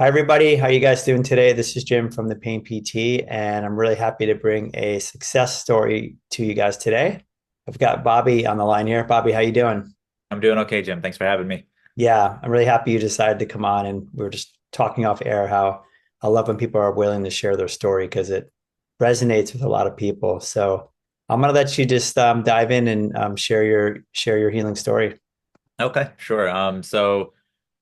Hi, everybody. How you guys doing today? This is Jim from the Pain PT, and I'm really happy to bring a success story to you guys today. I've got Bobby on the line here. Bobby, how you doing? I'm doing okay, Jim. Thanks for having me. Yeah, I'm really happy you decided to come on, and we were just talking off air how I love when people are willing to share their story because it resonates with a lot of people. So I'm gonna let you just dive in and share your healing story. Okay, sure. So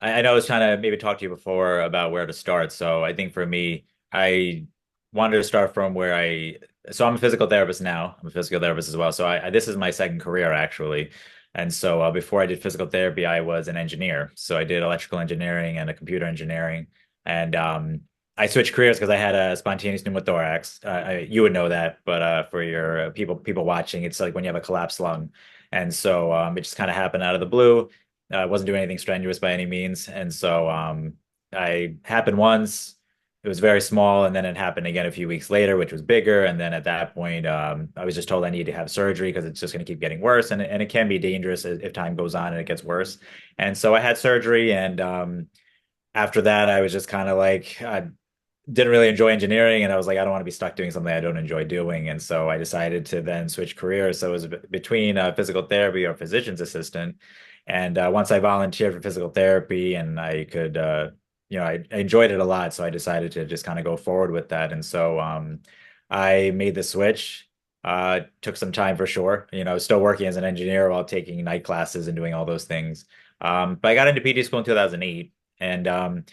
I know I was trying to maybe talk to you before about where to start. So I think for me, I wanted to start from so I'm a physical therapist now. I'm a physical therapist as well. So this is my second career actually. And so before I did physical therapy, I was an engineer. So I did electrical engineering and a computer engineering. And I switched careers because I had a spontaneous pneumothorax. You would know that, but for your people watching, it's like when you have a collapsed lung. And so it just kind of happened out of the blue. I wasn't doing anything strenuous by any means. And so I happened once. It was very small, and then it happened again a few weeks later, which was bigger. And then at that point, I was just told I need to have surgery because it's just going to keep getting worse, and it can be dangerous if time goes on and it gets worse. And so I had surgery, and after that, I was just kind of like, I didn't really enjoy engineering, and I was like, I don't want to be stuck doing something I don't enjoy doing. And so I decided to then switch careers. So it was between physical therapy or physician's assistant. And once I volunteered for physical therapy, and I could, I enjoyed it a lot. So I decided to just kind of go forward with that. And so I made the switch. Took some time for sure. Still working as an engineer while taking night classes and doing all those things. But I got into PT school in 2008. And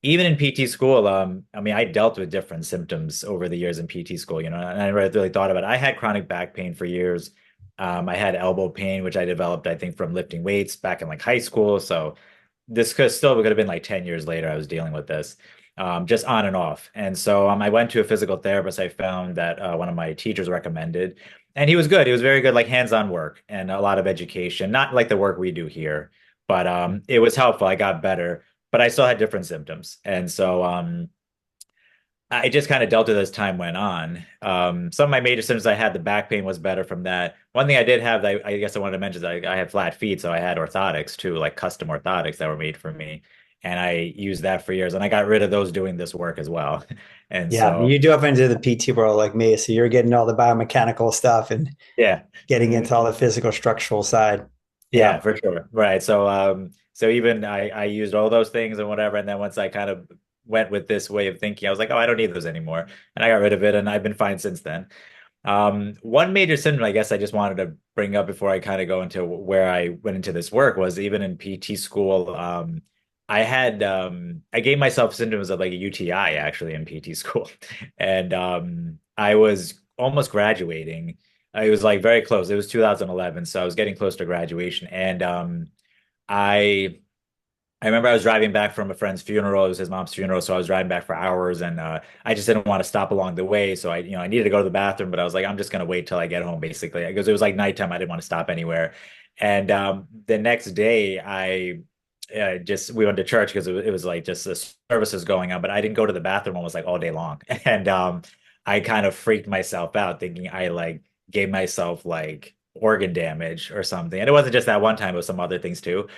even in PT school, I mean, I dealt with different symptoms over the years in PT school, and I never really thought about it. I had chronic back pain for years. I had elbow pain, which I developed, I think, from lifting weights back in like high school. So this could have been like 10 years later, I was dealing with this, just on and off. And so I went to a physical therapist I found that one of my teachers recommended. And he was good. He was very good, like hands-on work and a lot of education, not like the work we do here, but it was helpful. I got better, but I still had different symptoms. And so I just kind of dealt with it as time went on. Some of my major symptoms I had, the back pain was better from that. One thing I did have that I guess I wanted to mention is I had flat feet, so I had orthotics too, like custom orthotics that were made for me. And I used that for years, and I got rid of those doing this work as well. And Yeah, so, you dove into the PT world like me, so you're getting all the biomechanical stuff and yeah. getting into all the physical structural side. Yeah. Yeah, for sure. Right. So even I used all those things and whatever, and then once I kind of went with this way of thinking, I was like, oh, I don't need those anymore. And I got rid of it, and I've been fine since then. One major symptom I guess I just wanted to bring up before I kind of go into where I went into this work was even in PT school, I gave myself symptoms of like a UTI actually in PT school. And I was almost graduating. It was like very close. It was 2011, so I was getting close to graduation. And I I remember I was driving back from a friend's funeral. It was his mom's funeral, so I was driving back for hours, and I just didn't want to stop along the way. So I needed to go to the bathroom, but I was like, I'm just gonna wait till I get home, basically, because it was like nighttime. I didn't want to stop anywhere. And the next day, I just we went to church because it was like just the services going on, but I didn't go to the bathroom almost like all day long, and I kind of freaked myself out, thinking I like gave myself like organ damage or something. And it wasn't just that one time; it was some other things too.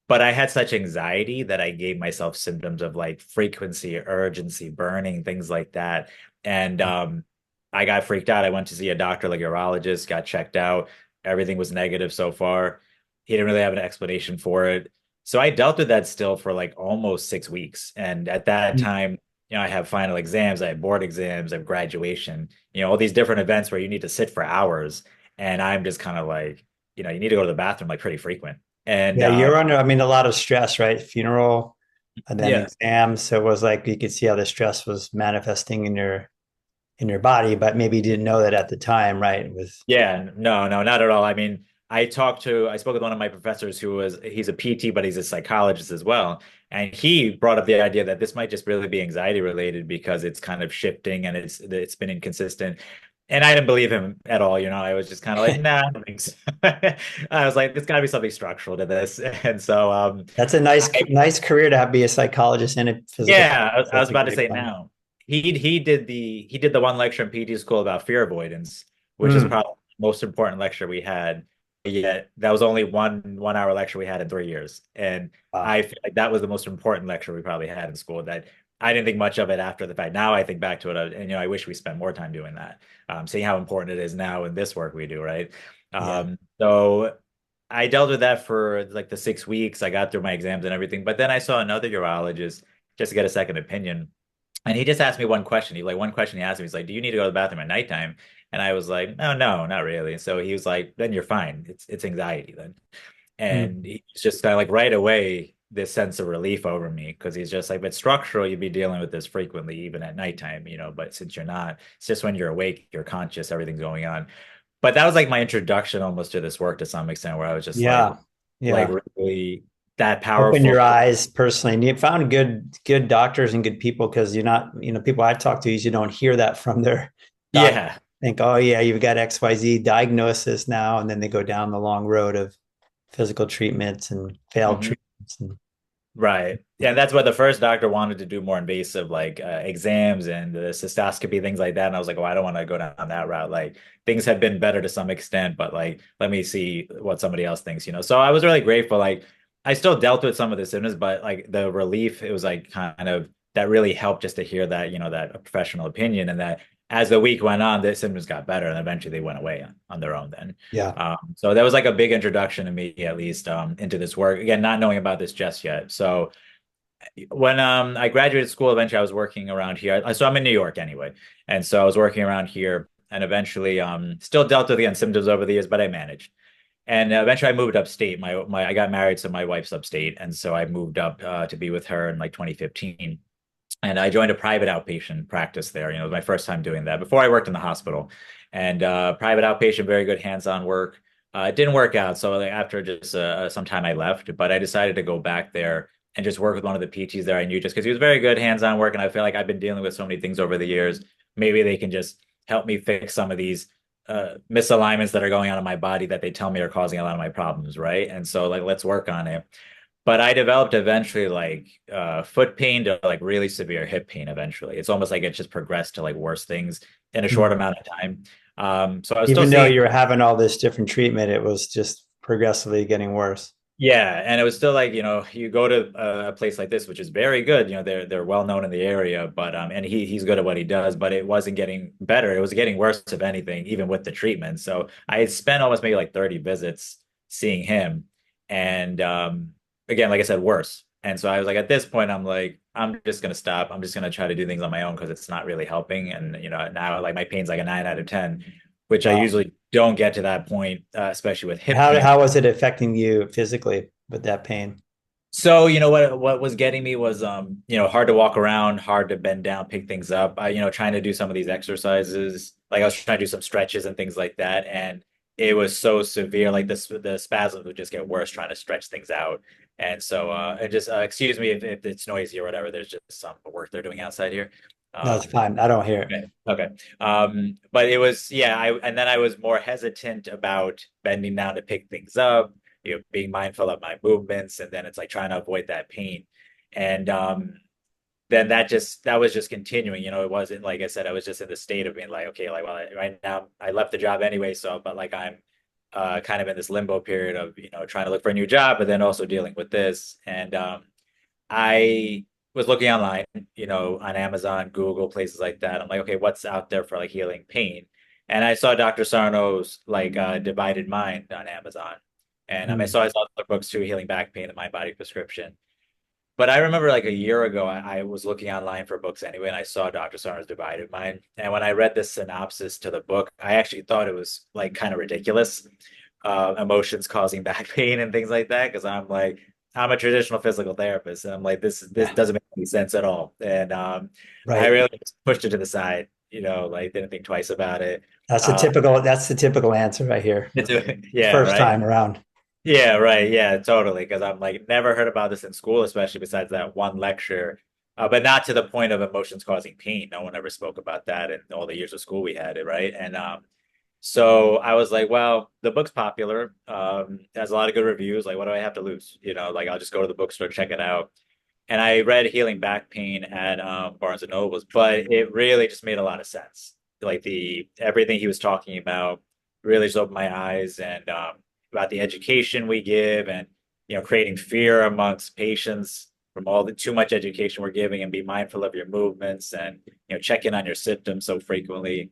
But I had such anxiety that I gave myself symptoms of like frequency, urgency, burning, things like that. And I got freaked out. I went to see a doctor, like a urologist, got checked out. Everything was negative so far. He didn't really have an explanation for it. So I dealt with that still for like almost 6 weeks. And at that time, I have final exams, I have board exams, I have graduation, all these different events where you need to sit for hours. And I'm just kind of like, you need to go to the bathroom like pretty frequent. And Yeah, you're under, I mean, a lot of stress, right? Funeral and then yeah. exams. So it was like you could see how the stress was manifesting in your body, but maybe you didn't know that at the time, right? It was Yeah, no, no, not at all. I mean, I spoke with one of my professors he's a PT, but he's a psychologist as well. And he brought up the idea that this might just really be anxiety related because it's kind of shifting and it's been inconsistent. And I didn't believe him at all. I was just kind of like, nah, I don't think so. I was like, there's got to be something structural to this. And so, that's a nice career to have be a psychologist and a physical yeah, therapist. I was That's a about to great say one. now. He did the one lecture in PT school about fear avoidance, which is Mm. probably the most important lecture we had. yet that was only one hour lecture we had in 3 years. And Wow. I feel like that was the most important lecture we probably had in school that I didn't think much of it after the fact. Now I think back to it, and I wish we spent more time doing that, seeing how important it is now in this work we do, right? Yeah. So I dealt with that for like the 6 weeks. I got through my exams and everything, but then I saw another urologist just to get a second opinion. And he just asked me one question. One question he asked me, he's like, "Do you need to go to the bathroom at nighttime?" And I was like, "No, no, not really." So he was like, "Then you're fine. It's anxiety then." And Mm. he's just kind of like right away this sense of relief over me because he's just like, "But structural, you'd be dealing with this frequently, even at nighttime, But since you're not, it's just when you're awake, you're conscious, everything's going on." But that was like my introduction almost to this work to some extent, where I was just Yeah. like Yeah. really that Open powerful. your eyes personally. And you found good doctors and good people because you're not, people I talk to usually don't hear that from their doctor. Yeah. Think, oh yeah, you've got XYZ diagnosis now, and then they go down the long road of physical treatments and failed Mhm. treatments. And Right. Yeah, and that's what the first doctor wanted to do more invasive, like exams and the cystoscopy, things like that. And I was like, oh, I don't want to go down that route. Like things have been better to some extent, but like let me see what somebody else thinks. So I was really grateful. Like I still dealt with some of the symptoms, but like the relief, it was like kind of that really helped just to hear that, that professional opinion and that as the week went on, the symptoms got better and eventually they went away on their own then. yeah, So that was like a big introduction to me, at least, into this work. Again, not knowing about this just yet. So when I graduated school, eventually I was working around here. So I'm in New York anyway, and so I was working around here, and eventually still dealt with the symptoms over the years, but I managed. And eventually I moved upstate. My I got married, so my wife's upstate, and so I moved up to be with her in like 2015. And I joined a private outpatient practice there. It was my first time doing that. Before I worked in the hospital, and private outpatient, very good hands-on work. It didn't work out, so like, after just some time I left. But I decided to go back there and just work with one of the PTs there I knew, just because he was very good hands-on work, and I feel like I've been dealing with so many things over the years. Maybe they can just help me fix some of these misalignments that are going on in my body that they tell me are causing a lot of my problems, right? And so like let's work on it. But I developed eventually like foot pain to like really severe hip pain eventually. It's almost like it just progressed to like worse things in a short mm. amount of time. So I was still Even though seeing. you're having all this different treatment, it was just progressively getting worse. Yeah, and it was still like, you go to a place like this, which is very good. They're well known in the area, but and he's good at what he does, but it wasn't getting better. It was getting worse, if anything, even with the treatment. So I had spent almost maybe like 30 visits seeing him, and again, like I said, worse. And so I was like, at this point, I'm like, I'm just gonna stop. I'm just gonna try to do things on my own because it's not really helping. And now like my pain's like a 9 out of 10, which I Wow. usually don't get to that point, especially with hip How pain. how was it affecting you physically with that pain? So, what was getting me was hard to walk around, hard to bend down, pick things up. Trying to do some of these exercises, like I was trying to do some stretches and things like that, and it was so severe, like the spasms would just get worse trying to stretch things out. And so and just excuse me if it's noisy or whatever, there's just some work they're doing outside here. No, it's Um fine. I don't hear it. Okay. Okay. But it was, yeah, and then I was more hesitant about bending down to pick things up, being mindful of my movements, and then it's like trying to avoid that pain. And then that was just continuing, it wasn't like I said, I was just in the state of being like, okay, like, well, right now I left the job anyway, so but like I'm kind of in this limbo period of, trying to look for a new job, but then also dealing with this. And I was looking online, on Amazon, Google, places like that. I'm like, okay, what's out there for like healing pain? And I saw Dr. Sarno's like Divided Mind on Amazon. And I Mm. saw his other books too, Healing Back Pain, the Mind Body Prescription. But I remember like a year ago, I was looking online for books anyway, and I saw Dr. Sarno's Divided Mind. And when I read the synopsis to the book, I actually thought it was like kind of ridiculous, emotions causing back pain and things like that. Because I'm like, I'm a traditional physical therapist, and I'm like, this Yeah, doesn't make any sense at all. And I right. really just pushed it to the side, like didn't think twice about it. Uh, That's the typical answer I hear yeah, first right. time around. Yeah, right. Yeah, totally. Because I'm like never heard about this in school, especially besides that one lecture. But not to the point of emotions causing pain. No one ever spoke about that in all the years of school we had it, right? And so I was like, well, the book's popular. It has a lot of good reviews. Like, what do I have to lose? Like I'll just go to the bookstore, check it out. And I read Healing Back Pain at Barnes and Nobles, but it really just made a lot of sense. Like the everything he was talking about really just opened my eyes, and about the education we give and, creating fear amongst patients from all the too much education we're giving and be mindful of your movements and, check in on your symptoms so frequently.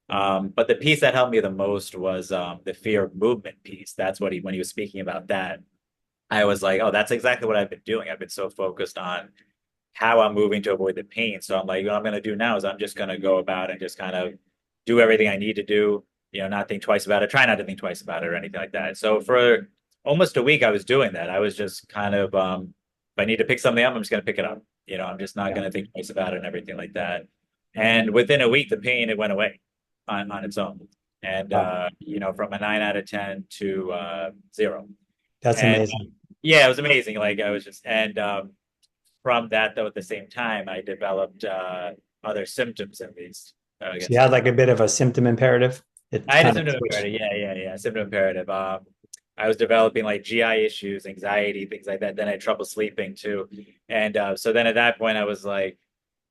But the piece that helped me the most was the fear of movement piece. That's what when he was speaking about that, I was like, oh, that's exactly what I've been doing. I've been so focused on how I'm moving to avoid the pain. So I'm like, what I'm going to do now is I'm just going to go about and just kind of do everything I need to do, not think twice about it, try not to think twice about it or anything like that. So for almost a week, I was doing that. I was just kind of, if I need to pick something up, I'm just going to pick it up. I'm just not Yeah. going to think twice about it and everything like that. And within a week, the pain, it went away on its own. And, Wow. from a 9 out of 10 to 0. That's And amazing. yeah, it was amazing. Like I was just, and from that though, at the same time, I developed other symptoms at least. I So you guess had like a bit of a symptom imperative. It I had a kind of symptom switched. imperative. Yeah. Symptom imperative. I was developing like GI issues, anxiety, things like that. Then I had trouble sleeping too. And so then at that point, I was like,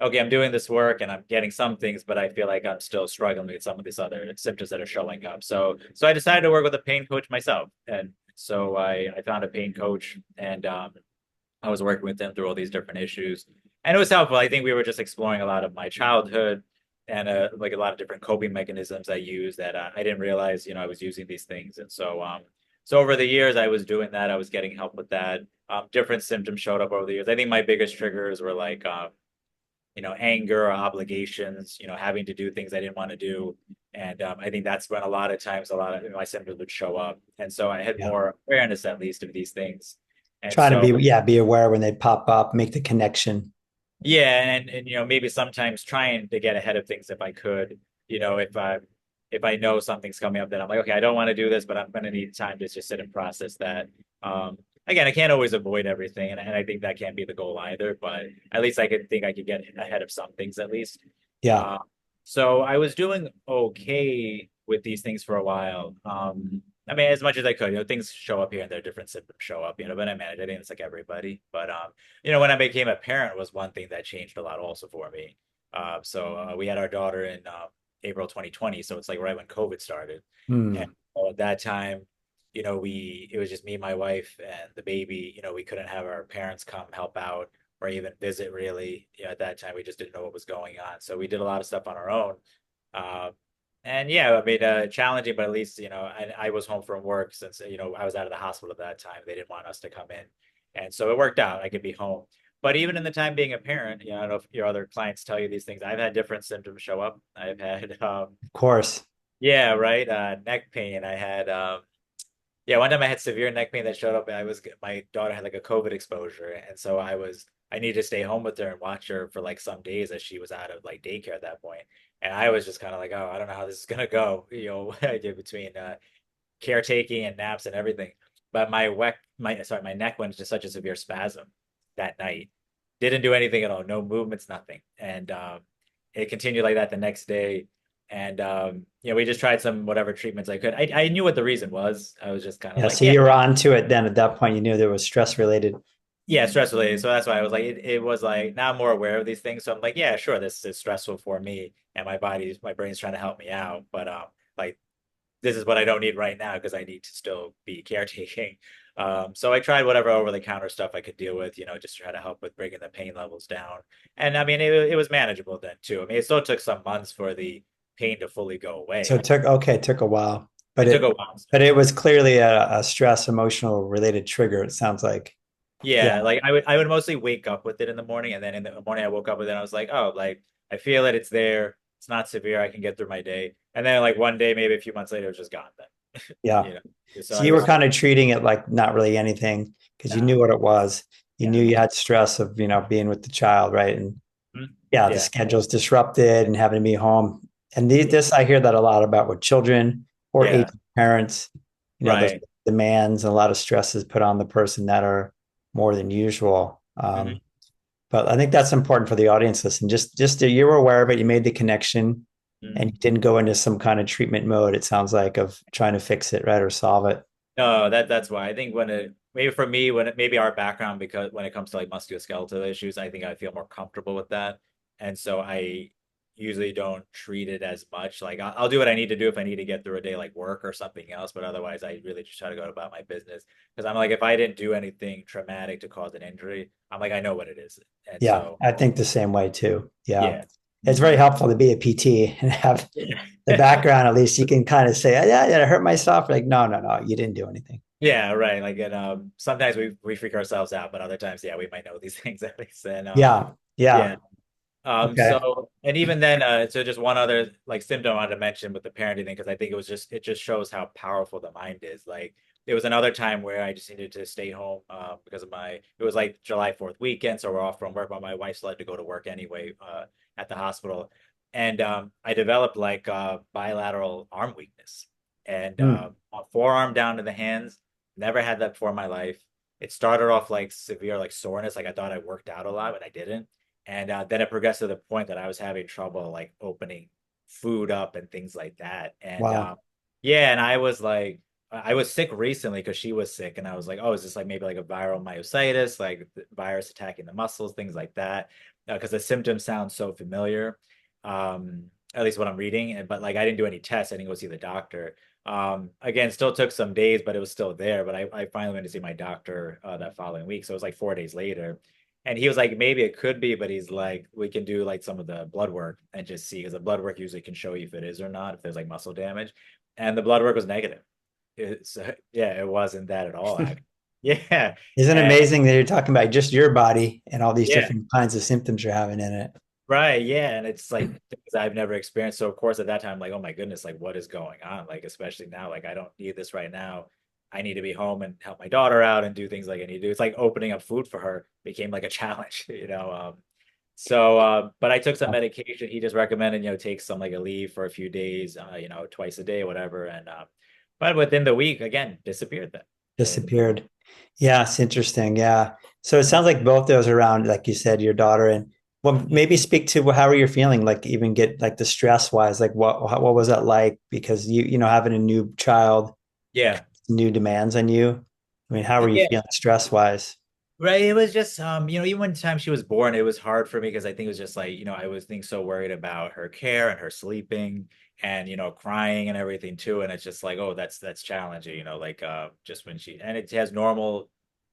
okay, I'm doing this work and I'm getting some things, but I feel like I'm still struggling with some of these other symptoms that are showing up. So I decided to work with a pain coach myself. And so I found a pain coach and I was working with them through all these different issues. And it was helpful. I think we were just exploring a lot of my childhood and like a lot of different coping mechanisms I use that I didn't realize, I was using these things. And so over the years, I was doing that. I was getting help with that. Different symptoms showed up over the years. I think my biggest triggers were like, anger or obligations, having to do things I didn't want to do. And I think that's when a lot of times a lot of my symptoms would show up. And so I had Yeah. more awareness, at least, of these things. And Trying to so be, yeah, be aware when they pop up, make the connection. yeah, and maybe sometimes trying to get ahead of things if I could, if I know something's coming up, then I'm like, okay, I don't want to do this, but I'm going to need time to just sit and process that. Again, I can't always avoid everything, and I think that can't be the goal either. But at least I could think I could get ahead of some things at least. Yeah. Uh, so I was doing okay with these things for a while. I mean, as much as I could, things show up here and there, different symptoms show up, but I manage. I think it's like everybody. But when I became a parent was one thing that changed a lot also for me. So we had our daughter in April 2020, so it's like right when COVID started, and Hmm. at that time, it was just me, my wife, and the baby. We couldn't have our parents come help out or even visit really. At that time, we just didn't know what was going on, so we did a lot of stuff on our own. Uh, and yeah, I mean, challenging, but at least, I was home from work since, I was out of the hospital at that time. They didn't want us to come in. And so it worked out. I could be home. But even in the time being a parent, I don't know if your other clients tell you these things. I've had different symptoms show up. I've had, Of course. yeah, right. Neck pain. I had, yeah, one time I had severe neck pain that showed up. My daughter had like a COVID exposure. And so I needed to stay home with her and watch her for like some days as she was out of like daycare at that point. And I was just kind of like, oh, I don't know how this is gonna go, I did between caretaking and naps and everything. But my neck went into such a severe spasm that night. Didn't do anything at all, no movements, nothing. And it continued like that the next day. And we just tried some whatever treatments I could. I knew what the reason was. I was just kind of Yeah. like, So yeah, you were on to it then at that point. You knew there was stress related. yeah, stress related. So that's why I was like, it was like now I'm more aware of these things. So I'm like, yeah, sure, this is stressful for me and my brain's trying to help me out. But like this is what I don't need right now because I need to still be caretaking. So I tried whatever over the counter stuff I could deal with, just to try to help with bringing the pain levels down. And I mean, it was manageable then too. I mean, it still took some months for the pain to fully go So away. it took a while, but It took it, a while. but it was clearly a stress, emotional related trigger. It sounds like. Yeah. Yeah, like I would mostly wake up with it in the morning, and then in the morning I woke up with it. And I was like, oh, like I feel it. It's there. It's not severe. I can get through my day. And then like one day, maybe a few months later, it was just gone. Then, Yeah. you know. So So I you were was kind of treating it like not really anything because you nah, knew what it was. You yeah, knew you had stress of, being with the child, right? And mhm, yeah, the yeah, schedule's disrupted and having to be home. And this, I hear that a lot about with children or yeah, aging parents. Those right. demands and a lot of stresses put on the person that are more than usual. Hmm. But I think that's important for the audience. Listen, just you were aware of it, you made the connection, and Hmm. you didn't go into some kind of treatment mode. It sounds like of trying to fix it, right, or solve it. No, that's why I think when it maybe for me when it maybe our background because when it comes to like musculoskeletal issues, I think I feel more comfortable with that, and so usually don't treat it as much. Like I'll do what I need to do if I need to get through a day like work or something else, but otherwise I really just try to go about my business because I'm like if I didn't do anything traumatic to cause an injury, I'm like I know what it is. And Yeah, so I think the same way too. Yeah. yeah. It's very Mhm. helpful to be a PT and have the Yeah. background. At least you can kind of say, yeah, yeah, I hurt myself. Like, no, no, no, you didn't do anything. Yeah, right. Like and sometimes we freak ourselves out, but other times, yeah, we might know these things at least. And Yeah. Yeah. yeah. Okay. So and even then, so just one other like symptom I wanted to mention with the parenting thing, because I think it just shows how powerful the mind is. Like there was another time where I just needed to stay home because of it was like July 4th weekend, so we're off from work, but my wife still had to go to work anyway at the hospital. And I developed like bilateral arm weakness and Hmm. forearm down to the hands. Never had that before in my life. It started off like severe like soreness, like I thought I worked out a lot, but I didn't. And then it progressed to the point that I was having trouble like opening food up and things like that. And Wow. yeah, and I was like, I was sick recently because she was sick, and I was like, oh, is this like maybe like a viral myositis, like the virus attacking the muscles, things like that? Because the symptoms sound so familiar, at least what I'm reading. But like, I didn't do any tests. I didn't go see the doctor. Again, still took some days, but it was still there. But I finally went to see my doctor that following week, so it was like 4 days later. And he was like, maybe it could be, but he's like, we can do like some of the blood work and just see, because the blood work usually can show you if it is or not, if there's like muscle damage. And the blood work was negative. It's yeah, it wasn't that at all, actually. Yeah. Isn't it And amazing that you're talking about just your body and all these yeah, different kinds of symptoms you're having in it? right. Yeah. And it's like things I've never experienced. So of course at that time, like, oh my goodness, like what is going on? Like, especially now, like I don't need this right now. I need to be home and help my daughter out and do things like I need to do. It's like opening up food for her became like a challenge, you know. But I took some medication. He just recommended, take some like a leave for a few days, twice a day, whatever. And but within the week, again, disappeared then. And Disappeared. Yeah, it's interesting. Yeah. So it sounds like both those around, like you said, your daughter and well, maybe speak to how are you feeling? Like even get like the stress wise, like what was that like? Because having a new child, yeah, new demands on you. I mean, how are you yeah, feeling stress wise? right. It was just, even when the time she was born, it was hard for me because I think it was just like, I was being so worried about her care and her sleeping and, crying and everything too. And it's just like, oh, that's challenging, like just when and it has normal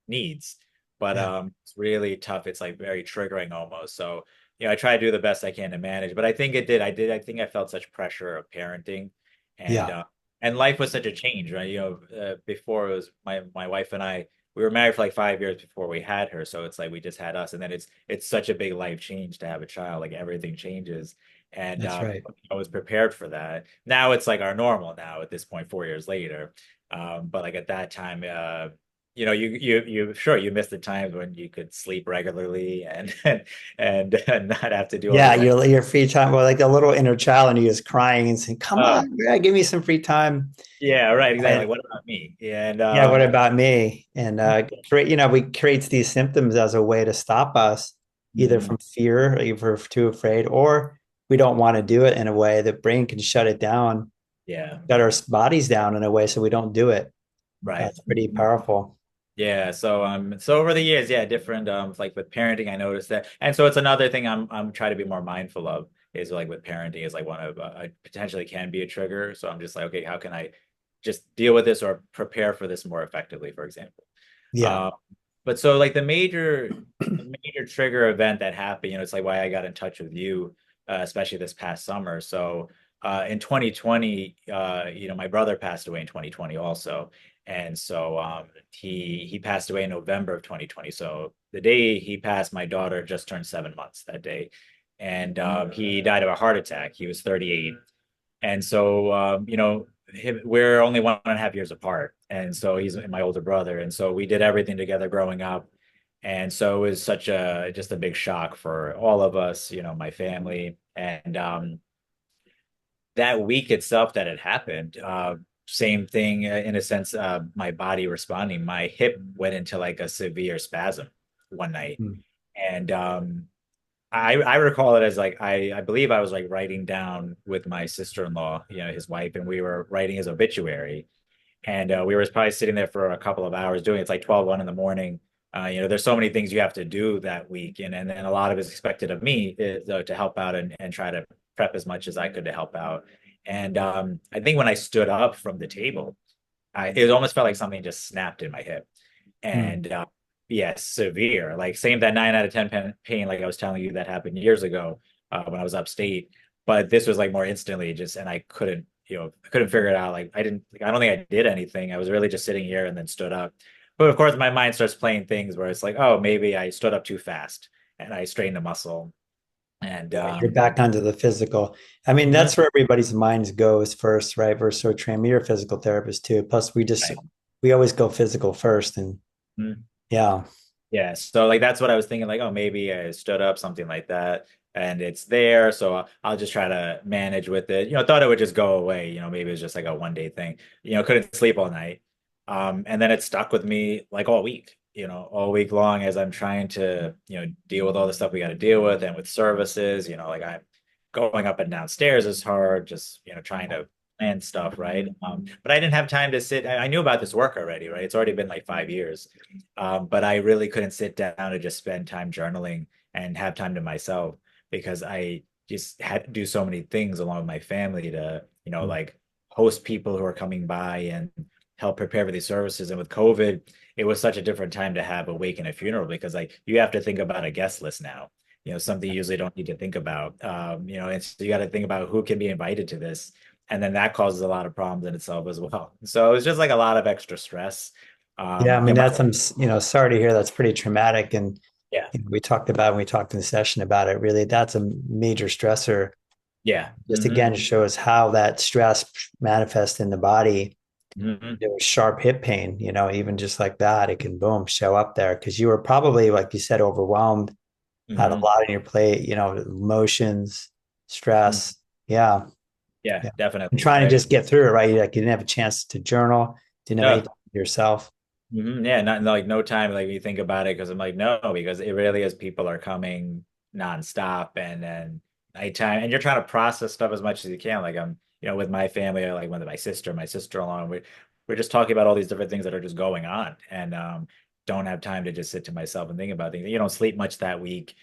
needs, but Yeah. it's really tough. It's like very triggering almost. So, I try to do the best I can to manage, but I think it did. I think I felt such pressure of parenting and, Yeah. and life was such a change, right? Before it was my wife and I, we were married for like 5 years before we had her, so it's like we just had us, and then it's such a big life change to have a child. Like everything changes, and That's right. I was prepared for that. Now it's like our normal now at this point, 4 years later. But like at that time, you sure you missed the times when you could sleep regularly and and not have to do all Yeah, this. your free time. Well, like a little inner child and you is crying and saying, "Come Uh, on, yeah, give me some free time." yeah, right, exactly. Like, And what about me? And yeah, what about me? And we creates these symptoms as a way to stop us, either Mhm. from fear, or if we're too afraid, or we don't want to do it in a way. The brain can shut it down, Yeah, shut our bodies down in a way so we don't do it. right. That's pretty powerful. Yeah, so over the years, yeah, different like with parenting, I noticed that. And so it's another thing I'm trying to be more mindful of is like with parenting is like one of potentially can be a trigger. So I'm just like, okay, how can I just deal with this or prepare for this more effectively, for example. Yeah. Um, but so like the major trigger event that happened, it's like why I got in touch with you, especially this past summer. So in 2020, my brother passed away in 2020 also. And so he passed away in November of 2020. So the day he passed, my daughter just turned 7 months that day. And he died of a heart attack. He was 38. And so, we're only 1.5 years apart. And so he's my older brother. And so we did everything together growing up. And so it was just a big shock for all of us, my family. And that week itself that it happened, same thing in a sense, my body responding, my hip went into like a severe spasm one night. Mm. And I recall it as like I believe I was like writing down with my sister-in-law, his wife, and we were writing his obituary. And we were probably sitting there for a couple of hours doing it's like 12:01 in the morning. There's so many things you have to do that week, and a lot of it's expected of me is, to help out and try to prep as much as I could to help out. And I think when I stood up from the table, it almost felt like something just snapped in my hip. Mm. And yeah, severe. Like same that 9 out of 10 pain, like I was telling you, that happened years ago when I was upstate. But this was like more instantly, just and I couldn't, I couldn't figure it out. Like I don't think I did anything. I was really just sitting here and then stood up. But of course, my mind starts playing things where it's like, oh, maybe I stood up too fast and I strained a muscle. And You're back onto the physical. I mean, mhm, that's where everybody's minds goes first, right? We're so trained. You're a physical therapist too. Plus, right. we always go physical first. And Mhm. yeah, Yeah, so like that's what I was thinking, like, oh, maybe I stood up, something like that, and it's there. So I'll just try to manage with it. Thought it would just go away. Maybe it's just like a 1 day thing. Couldn't sleep all night. And then it stuck with me like all week, all week long as I'm trying to, deal with all the stuff we got to deal with and with services, like I'm going up and down stairs is hard, just, trying to plan stuff, right? But I didn't have time to sit. I knew about this work already, right? It's already been like 5 years. But I really couldn't sit down and just spend time journaling and have time to myself because I just had to do so many things along with my family to, like host people who are coming by and help prepare for these services. And with COVID, it was such a different time to have a wake and a funeral because like you have to think about a guest list now. Something you usually don't need to think about. And so you got to think about who can be invited to this. And then that causes a lot of problems in itself as well. So it's just like a lot of extra stress. yeah. I mean, My sorry to hear that's pretty traumatic. And Yeah. we talked about when we talked in the session about it. Really, that's a major stressor. Yeah. Just again shows how that stress manifests in the body. Hmm. There was sharp hip pain, even just like that, it can boom show up there because you were probably, like you said, overwhelmed, had a Hmm. lot on your plate, emotions, Hmm. stress. Yeah. Yeah, Yeah. And definitely. trying to Right. just get through it, right? Like you didn't have a chance to journal, didn't have any No. time for yourself. Yeah, not like no time like you think about it because I'm like, no, because it really is people are coming nonstop and then nighttime and you're trying to process stuff as much as you can. Like I'm, with my family, or like with my sister, my sister-in-law, we're just talking about all these different things that are just going on and don't have time to just sit to myself and think about things. You don't sleep much that week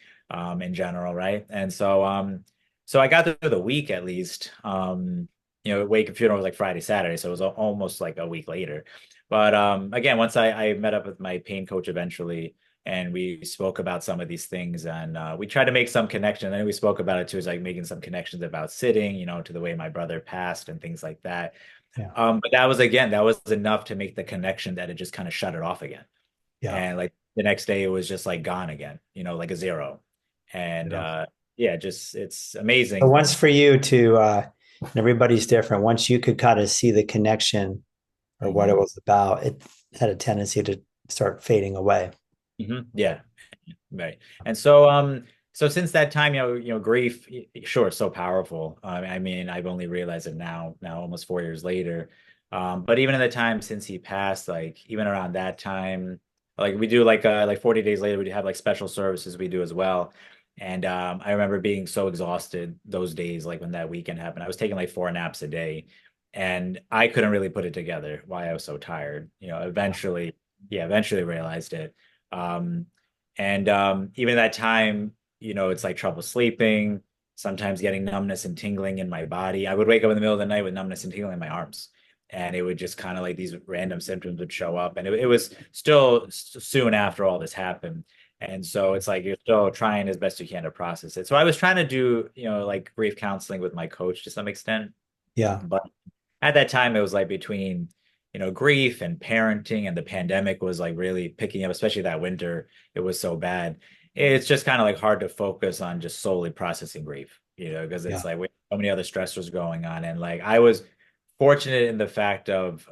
in general, right? And so I got through the week at least. Wake and funeral was like Friday, Saturday, so it was almost like a week later. But again, once I met up with my pain coach eventually, and we spoke about some of these things, and we tried to make some connection. And we spoke about it too, is like making some connections about sitting, to the way my brother passed and things like that. Yeah. But that was enough to make the connection that it just kind of shut it off again. Yeah. And like the next day, it was just like gone again, like a zero. And Yeah. yeah, just it's But amazing. once for you to, and everybody's different, once you could kind of see the connection or what it Hmm. was about, it had a tendency to start fading away. Yeah. Right. And so since that time, grief, sure, it's so powerful. I mean, I've only realized it now almost 4 years later. But even in the time since he passed, like even around that time, like we do like 40 days later, we have like special services we do as well. And I remember being so exhausted those days, like when that weekend happened. I was taking like 4 naps a day, and I couldn't really put it together why I was so tired. Eventually realized it. Um, and even that time, it's like trouble sleeping, sometimes getting numbness and tingling in my body. I would wake up in the middle of the night with numbness and tingling in my arms. And it would just kind of like these random symptoms would show up. And it was still soon after all this happened. And so it's like you're still trying as best you can to process it. So I was trying to do, like grief counseling with my coach to some extent. Yeah. But at that time, it was like between, grief and parenting, and the pandemic was like really picking up, especially that winter. It was so bad. It's just kind of like hard to focus on just solely processing grief, because it's Yeah. like we have so many other stressors going on. And like I was fortunate in the fact of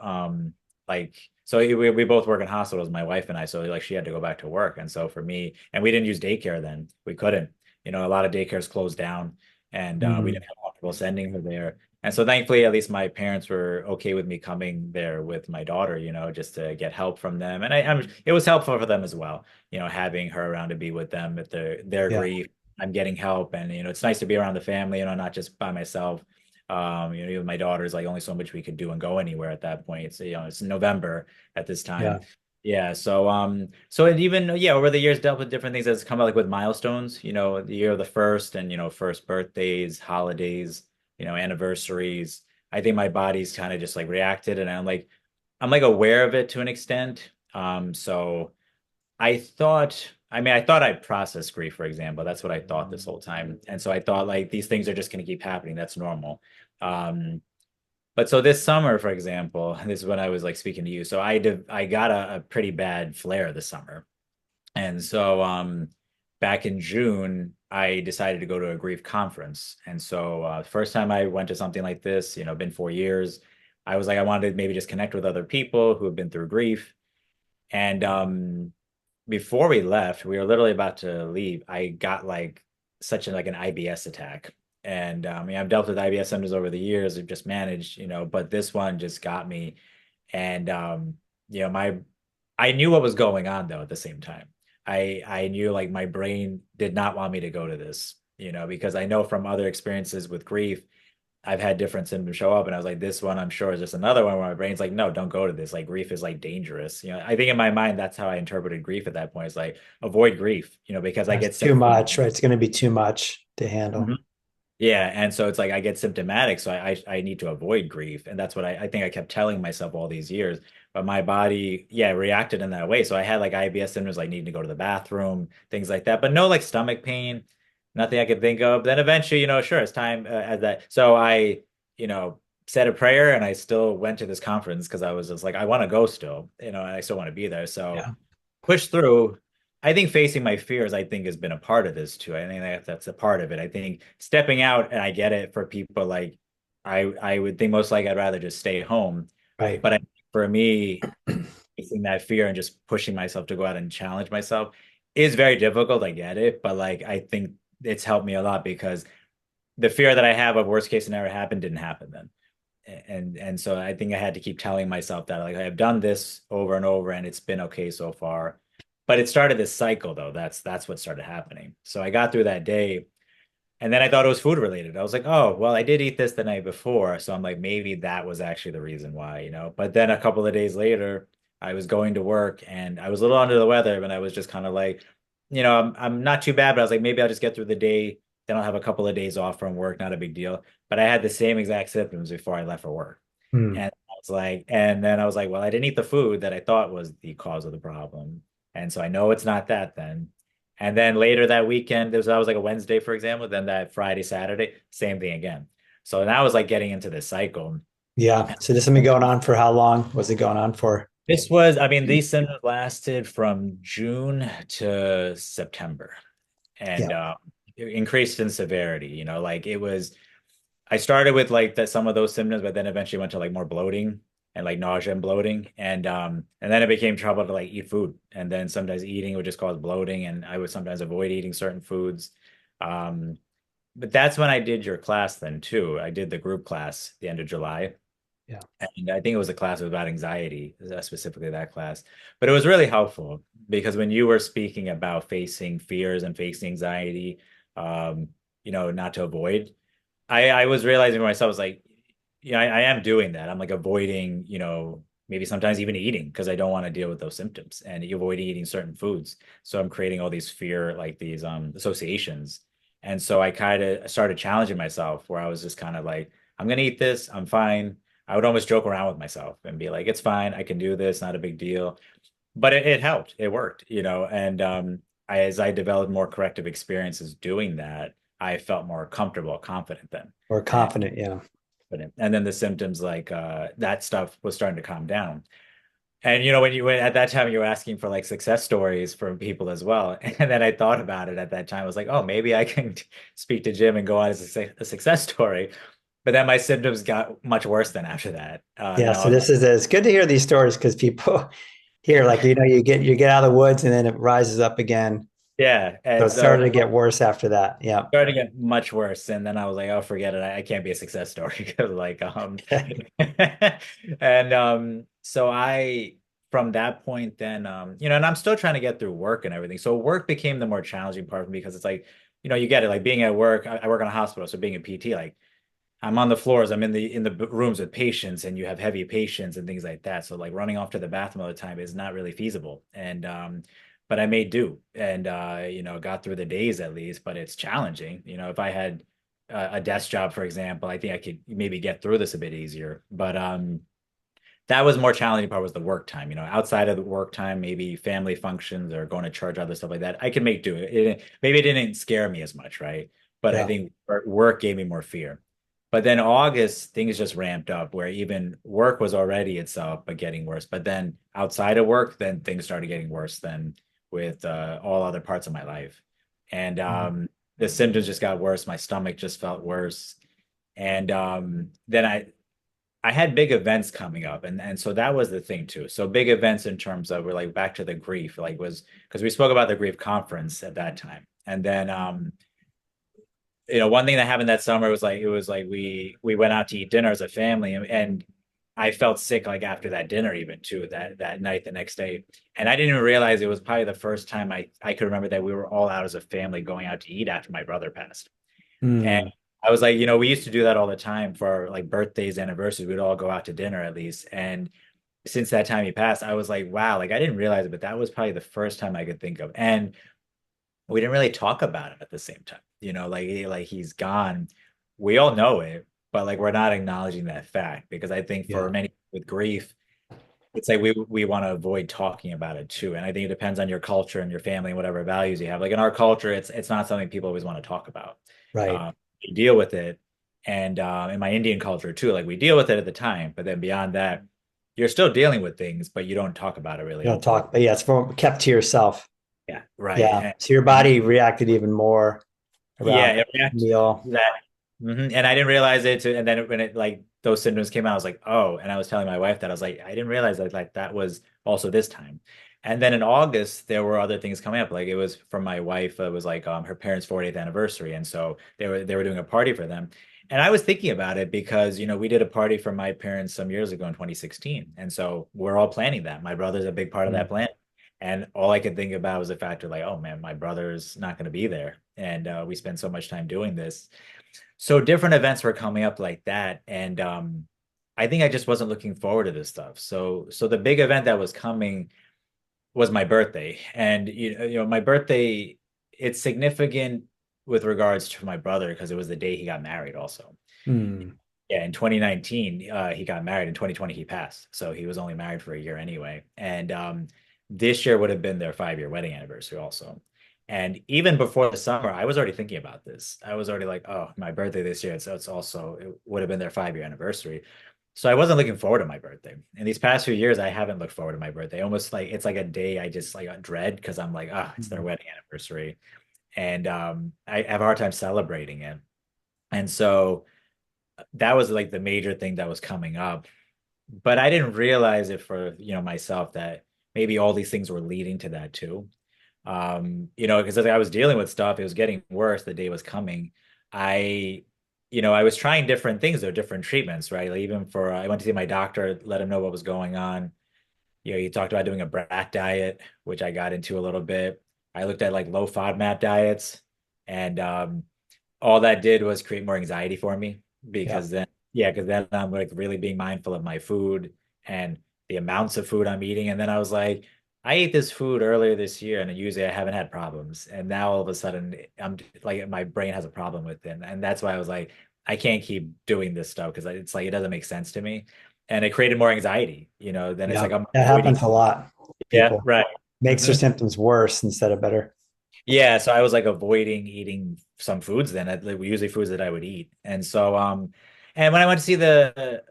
like so we both work in hospitals, my wife and I. So like she had to go back to work. And so for me, and we didn't use daycare then. We couldn't. A lot of daycares closed down and we Mhm. didn't have comfortable sending her there. And so thankfully, at least my parents were okay with me coming there with my daughter, just to get help from them. And it was helpful for them as well, having her around to be with them at their Yeah. grief. I'm getting help, and it's nice to be around the family, not just by myself. Even my daughter's like only so much we could do and go anywhere at that point. So, it's November at this time. Yeah. Yeah, so it even yeah, over the years dealt with different things that's come out like with milestones, the year of the first and first birthdays, holidays, anniversaries. I think my body's kind of just like reacted and I'm like aware of it to an extent. So I thought I'd process grief, for example. That's what I thought this whole time. And so I thought like these things are just going to keep happening. That's normal. Um, but so this summer, for example, this is when I was like speaking to you. So I got a pretty bad flare this summer. And so back in June, I decided to go to a grief conference. And so first time I went to something like this, been 4 years, I was like, I wanted to maybe just connect with other people who have been through grief. And before we left, we were literally about to leave. I got like such an like an IBS attack. And I've dealt with IBS symptoms over the years. I've just managed, but this one just got me. And my I knew what was going on though at the same time. I knew like my brain did not want me to go to this, because I know from other experiences with grief, I've had different symptoms show up, and I was like, this one I'm sure is just another one where my brain's like, no, don't go to this. Like grief is like dangerous. I think in my mind that's how I interpreted grief at that point. It's like avoid grief, because I That's get too symptoms. much, right? It's going to be too much to handle. Mhm. Yeah, and so it's like I get symptomatic, so I need to avoid grief, and that's what I think I kept telling myself all these years. But my body, yeah, reacted in that way. So I had like IBS symptoms, like needing to go to the bathroom, things like that, but no like stomach pain, nothing I could think of. Then eventually, sure, it's time as that. So I, you know, said a prayer, and I still went to this conference because I was just like, I want to go still, and I still want to be there. So Yeah, push through. I think facing my fears, I think, has been a part of this too. I think that's a part of it. I think stepping out, and I get it for people like I would think most like I'd rather just stay home. right. But for me, facing that fear and just pushing myself to go out and challenge myself is very difficult. I get it, but like I think it's helped me a lot because the fear that I have of worst case scenario happen didn't happen then. And so I think I had to keep telling myself that like I have done this over and over and it's been okay so far. But it started this cycle though. That's what started happening. So I got through that day and then I thought it was food related. I was like, oh, well, I did eat this the night before. So I'm like, maybe that was actually the reason why, But then a couple of days later, I was going to work and I was a little under the weather, but I was just kind of like, I'm not too bad, but I was like, maybe I'll just get through the day. Then I'll have a couple of days off from work, not a big deal. But I had the same exact symptoms before I left for work. Hmm. And then I was like, well, I didn't eat the food that I thought was the cause of the problem. And so I know it's not that then. And then later that weekend, that was like a Wednesday, for example, then that Friday, Saturday, same thing again. So now I was like getting into this cycle. Yeah. So this has been going on for how long? Was it going on for? These symptoms lasted from June to September and Yeah. it increased in severity, like I started with like that some of those symptoms, but then eventually went to like more bloating and like nausea and bloating. And then it became trouble to like eat food. And then sometimes eating would just cause bloating and I would sometimes avoid eating certain foods. Um, but that's when I did your class then too. I did the group class at the end of July. Yeah. And I think it was a class about anxiety, specifically that class. But it was really helpful because when you were speaking about facing fears and facing anxiety, um, not to avoid, I was realizing for myself, I was like, yeah, I am doing that. I'm like avoiding, maybe sometimes even eating because I don't want to deal with those symptoms and you avoid eating certain foods. So I'm creating all these fear, like these associations. And so I kind of started challenging myself where I was just kind of like, I'm gonna eat this, I'm fine. I would almost joke around with myself and be like, it's fine, I can do this, not a big deal. But it helped, it worked, and as I developed more corrective experiences doing that, I felt more comfortable, confident then. Or And confident. Yeah. and then the symptoms like that stuff was starting to calm down. And when at that time you were asking for like success stories from people as well. And then I thought about it at that time. I was like, oh, maybe I can speak to Jim and go on as a success story. But then my symptoms got much worse than after that. Yeah. So this is it's good to hear these stories because people here, like, you get out of the woods and then it rises up again. yeah. So And it so started to get worse after that. Yeah. started to get much worse. And then I was like, oh, forget it. I can't be a success story because and so from that point then and I'm still trying to get through work and everything. So work became the more challenging part for me because it's like, you get it, like being at work, I work in a hospital, so being a PT, like I'm on the floors. I'm in the rooms with patients, and you have heavy patients and things like that. So like running off to the bathroom all the time is not really feasible. And but I made do, and got through the days at least. But it's challenging. If I had a desk job, for example, I think I could maybe get through this a bit easier. But that was more challenging part was the work time. Outside of the work time, maybe family functions or going to church, other stuff like that. I could make do. Maybe it didn't scare me as much, right? But I Yeah. think work gave me more fear. But then August, things just ramped up where even work was already itself, but getting worse. But then outside of work, then things started getting worse than with all other parts of my life. And the symptoms just got worse. My stomach just felt worse. And then I had big events coming up, and so that was the thing too. So big events in terms of we're like back to the grief, like was because we spoke about the grief conference at that time. And then one thing that happened that summer was like it was like we went out to eat dinner as a family, and I felt sick like after that dinner even too, that night, the next day. And I didn't even realize it was probably the first time I could remember that we were all out as a family going out to eat after my brother passed. And Mm. I was like, we used to do that all the time for like birthdays, anniversaries. We'd all go out to dinner at least. And since that time he passed, I was like, wow, like I didn't realize it, but that was probably the first time I could think of. And we didn't really talk about it at the same time. Like he's gone. We all know it, but like we're not acknowledging that fact because I think for Yeah. many with grief, it's like we want to avoid talking about it too. And I think it depends on your culture and your family and whatever values you have. Like in our culture, it's not something people always want to talk about. Right. We deal with it, and in my Indian culture too, like we deal with it at the time, but then beyond that, you're still dealing with things, but you don't talk about it really You don't openly. talk, but yeah, it's kept to yourself. Yeah, right. Yeah. So your body reacted even more around Yeah, it reacted meal. to that. And I didn't realize it. And then when it like those symptoms came out, I was like, oh. And I was telling my wife that I was like, I didn't realize that like that was also this time. And then in August, there were other things coming up. Like it was from my wife. It was like her parents' 40th anniversary, and so they were doing a party for them. And I was thinking about it because we did a party for my parents some years ago in 2016, and so we're all planning that. My brother's a big part of that Mm. plan. And all I could think about was the factor like, oh man, my brother's not going to be there. And we spent so much time doing this. So different events were coming up like that. And I think I just wasn't looking forward to this stuff. So the big event that was coming was my birthday. And my birthday, it's significant with regards to my brother because it was the day he got married also. Mm. Yeah, in 2019, he got married. In 2020, he passed. So he was only married for a year anyway. And this year would have been their 5-year wedding anniversary also. And even before the summer, I was already thinking about this. I was already like, oh, my birthday this year. So it would have been their 5-year anniversary. So I wasn't looking forward to my birthday. In these past few years, I haven't looked forward to my birthday. Almost like it's like a day I just like dread because I'm like, ah, it's their Mm. wedding anniversary. And I have a hard time celebrating it. And so that was like the major thing that was coming up. But I didn't realize it for, myself that maybe all these things were leading to that too. Because I was dealing with stuff, it was getting worse, the day was coming. I, I was trying different things, though, different treatments, right? Like even for, I went to see my doctor, let him know what was going on. He talked about doing a brat diet, which I got into a little bit. I looked at like low FODMAP diets, and all that did was create more anxiety for me Yeah. because then I'm like really being mindful of my food and the amounts of food I'm eating. And then I was like, I ate this food earlier this year and usually I haven't had problems. And now all of a sudden I'm like my brain has a problem with it. And that's why I was like, I can't keep doing this stuff because it's like it doesn't make sense to me. And it created more anxiety, then it's Yeah. like I'm That avoiding. happens a lot to Yeah, people. right. Makes their Mhm. symptoms worse instead of better. Yeah, so I was like avoiding eating some foods then, like usually foods that I would eat. And so and when I went to see the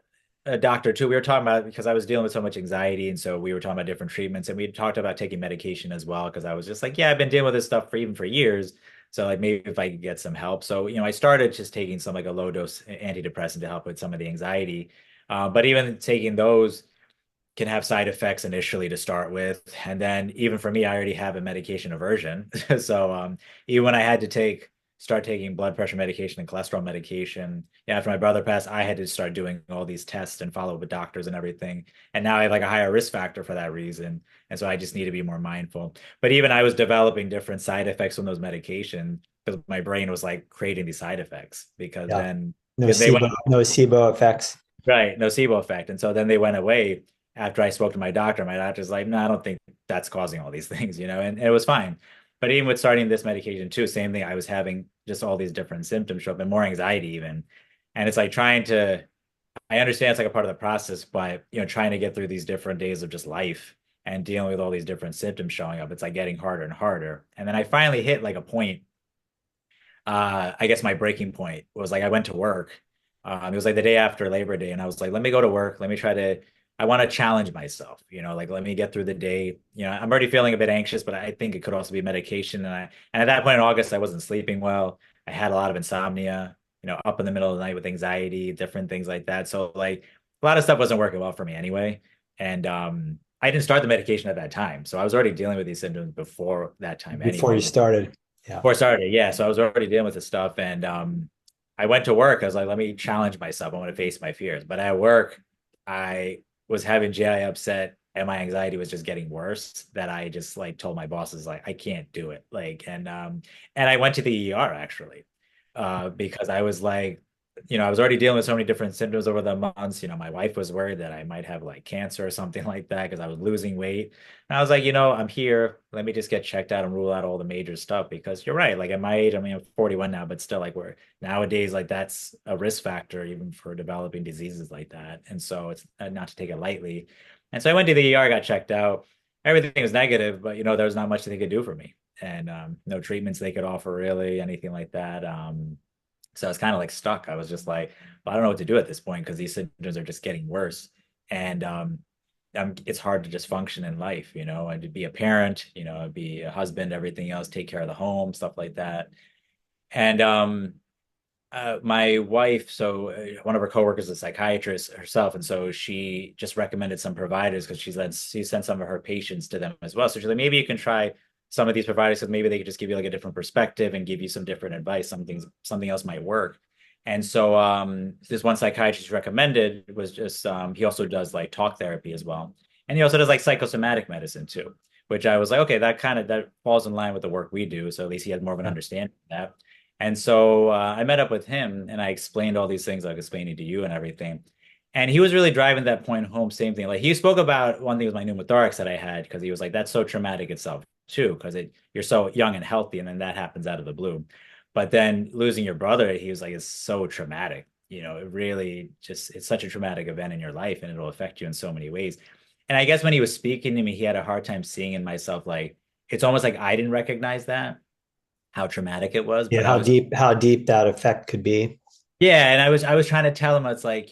doctor too, we were talking about because I was dealing with so much anxiety and so we were talking about different treatments and we talked about taking medication as well because I was just like, yeah, I've been dealing with this stuff for years. So like maybe if I could get some help. So, I started just taking some like a low dose antidepressant to help with some of the anxiety. But even taking those can have side effects initially to start with. And then even for me, I already have a medication aversion. So even when I had to start taking blood pressure medication and cholesterol medication, yeah, after my brother passed, I had to start doing all these tests and follow up with doctors and everything. And now I have like a higher risk factor for that reason. And so I just need to be more mindful. But even I was developing different side effects from those medications because my brain was like creating these side effects because Yeah. then No because they went nocebo effects. right, nocebo effect. And so then they went away after I spoke to my doctor. My doctor's like, no, I don't think that's causing all these things, and it was fine. But even with starting this medication too, same thing. I was having just all these different symptoms show up and more anxiety even. And it's like I understand it's like a part of the process, but trying to get through these different days of just life and dealing with all these different symptoms showing up, it's like getting harder and harder. And then I finally hit like a point, I guess my breaking point was like I went to work. It was like the day after Labor Day, and I was like, let me go to work. Let me try to. I want to challenge myself. Like let me get through the day. I'm already feeling a bit anxious, but I think it could also be medication. And at that point in August, I wasn't sleeping well. I had a lot of insomnia. Up in the middle of the night with anxiety, different things like that. So like a lot of stuff wasn't working well for me anyway. And I didn't start the medication at that time, so I was already dealing with these symptoms before that time Before you anyway. started. Yeah. Before I started, yeah. So I was already dealing with this stuff, and I went to work. I was like, let me challenge myself. I want to face my fears. But at work, I was having GI upset, and my anxiety was just getting worse. That I just like told my bosses like I can't do it. Like, and I went to the ER actually, because I was like, I was already dealing with so many different symptoms over the months. My wife was worried that I might have like cancer or something like that because I was losing weight. And I was like, I'm here. Let me just get checked out and rule out all the major stuff because you're right. Like at my age, I mean, I'm 41 now, but still, like we're nowadays, like that's a risk factor even for developing diseases like that. And so it's not to take it lightly. And so I went to the ER, got checked out. Everything was negative, but there was not much they could do for me, and no treatments they could offer really, anything like that. So I was kind of like stuck. I was just like, well, I don't know what to do at this point because these symptoms are just getting worse. And it's hard to just function in life, and to be a parent, be a husband, everything else, take care of the home, stuff like that. And my wife, so one of her coworkers is a psychiatrist herself, and so she just recommended some providers because she sent some of her patients to them as well. So she's like, maybe you can try some of these providers because maybe they could just give you like a different perspective and give you some different advice. Something else might work. And so this one psychiatrist recommended was just he also does like talk therapy as well, and he also does like psychosomatic medicine too, which I was like, okay, that falls in line with the work we do. So at least he has more of an Yeah. understanding of that. And so I met up with him and I explained all these things I was explaining to you and everything. And he was really driving that point home, same thing. Like he spoke about one thing with my pneumothorax that I had because he was like, that's so traumatic itself too, because you're so young and healthy, and then that happens out of the blue. But then losing your brother, he was like, it's so traumatic. It really it's such a traumatic event in your life and it'll affect you in so many ways. And I guess when he was speaking to me, he had a hard time seeing in myself, like, it's almost like I didn't recognize that how traumatic it was, Yeah. but I was How deep that effect could be. yeah, and I was trying to tell him it's like,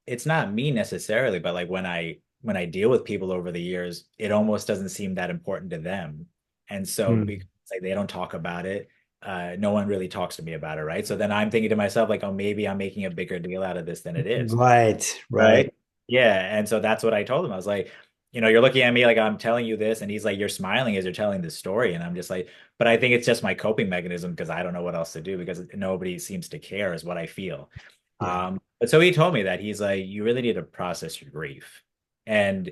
it's not me necessarily, but like when I deal with people over the years, it almost doesn't seem that important to them. And so because Hmm. like they don't talk about it, no one really talks to me about it, right? So then I'm thinking to myself, like, oh, maybe I'm making a bigger deal out of this than it is. Right. Right. Right. Yeah. And so that's what I told him. I was like, you're looking at me like I'm telling you this. And he's like, you're smiling as you're telling this story. And I'm just like, but I think it's just my coping mechanism because I don't know what else to do because nobody seems to care, is what I feel. Yeah. But so he told me that he's like, you really need to process your grief. And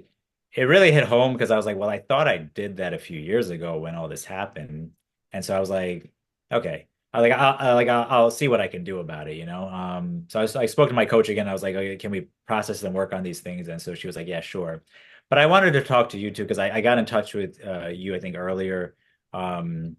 it really hit home because I was like, well, I thought I did that a few years ago when all this happened. And so I was like, okay. I'll see what I can do about it. So I spoke to my coach again. I was like, okay, can we process and work on these things? And so she was like, yeah, sure. But I wanted to talk to you too because I got in touch with you, I think earlier. Um,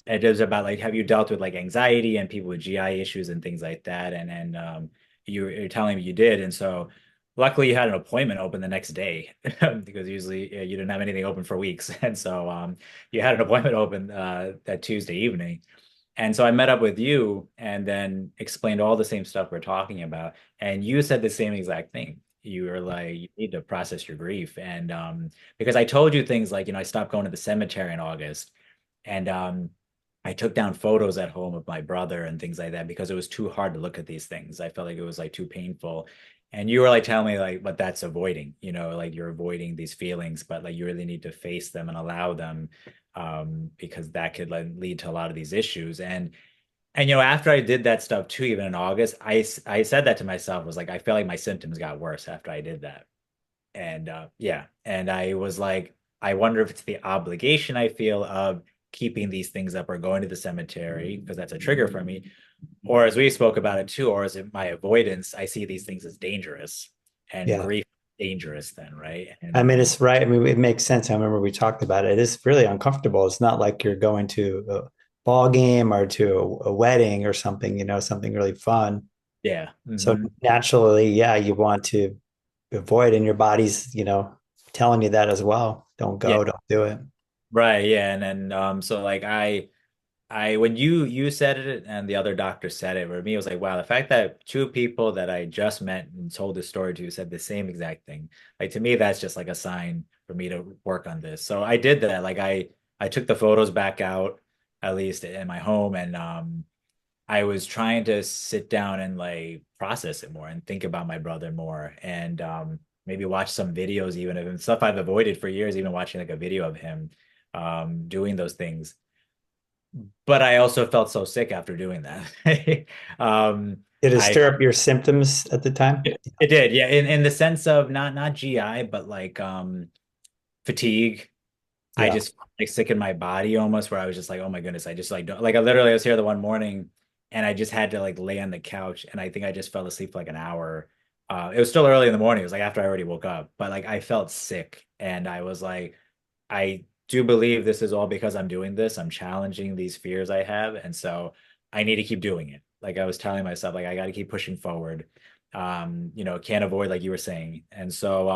and it was about like, have you dealt with like anxiety and people with GI issues and things like that? And you're telling me you did, and so luckily you had an appointment open the next day because usually you didn't have anything open for weeks, and so you had an appointment open that Tuesday evening. And so I met up with you and then explained all the same stuff we're talking about. And you said the same exact thing. You were like, you need to process your grief. And because I told you things like, I stopped going to the cemetery in August. And I took down photos at home of my brother and things like that because it was too hard to look at these things. I felt like it was like too painful. And you were like telling me like, but that's avoiding, like you're avoiding these feelings, but like you really need to face them and allow them, because that could like lead to a lot of these issues. And after I did that stuff too, even in August, I said that to myself, was like, I felt like my symptoms got worse after I did that. And yeah, and I was like, I wonder if it's the obligation I feel of keeping these things up or going to the cemetery because that's a trigger for me, or as we spoke about it too, or is it my avoidance? I see these things as dangerous, and Yeah. grief is dangerous then, right? I And mean, it's right. I mean, it makes sense. I remember we talked about it. It is really uncomfortable. It's not like you're going to a ball game or to a wedding or something, something really fun. yeah. So naturally, yeah, you want to avoid, and your body's, telling you that as well. Don't Yeah. go, don't do it. Right. Yeah. And then so like I when you said it and the other doctor said it, for me it was like, wow, the fact that two people that I just met and told the story to said the same exact thing. Like to me, that's just like a sign for me to work on this. So I did that. Like I took the photos back out, at least in my home, and I was trying to sit down and like process it more and think about my brother more and maybe watch some videos even of him, stuff I've avoided for years, even watching like a video of him doing those things. But I also felt so sick after doing that. Did it I stir up your symptoms at the time? it did, yeah, in the sense of not GI, but like fatigue. I Yeah. just felt, like sick in my body almost, where I was just like, oh my goodness, I just like don't like I literally was here the one morning and I just had to like lay on the couch and I think I just fell asleep for like an hour. It was still early in the morning. It was like after I already woke up, but like I felt sick and I was like, I do believe this is all because I'm doing this. I'm challenging these fears I have, and so I need to keep doing it. Like I was telling myself, like I got to keep pushing forward. Can't avoid like you were saying, and so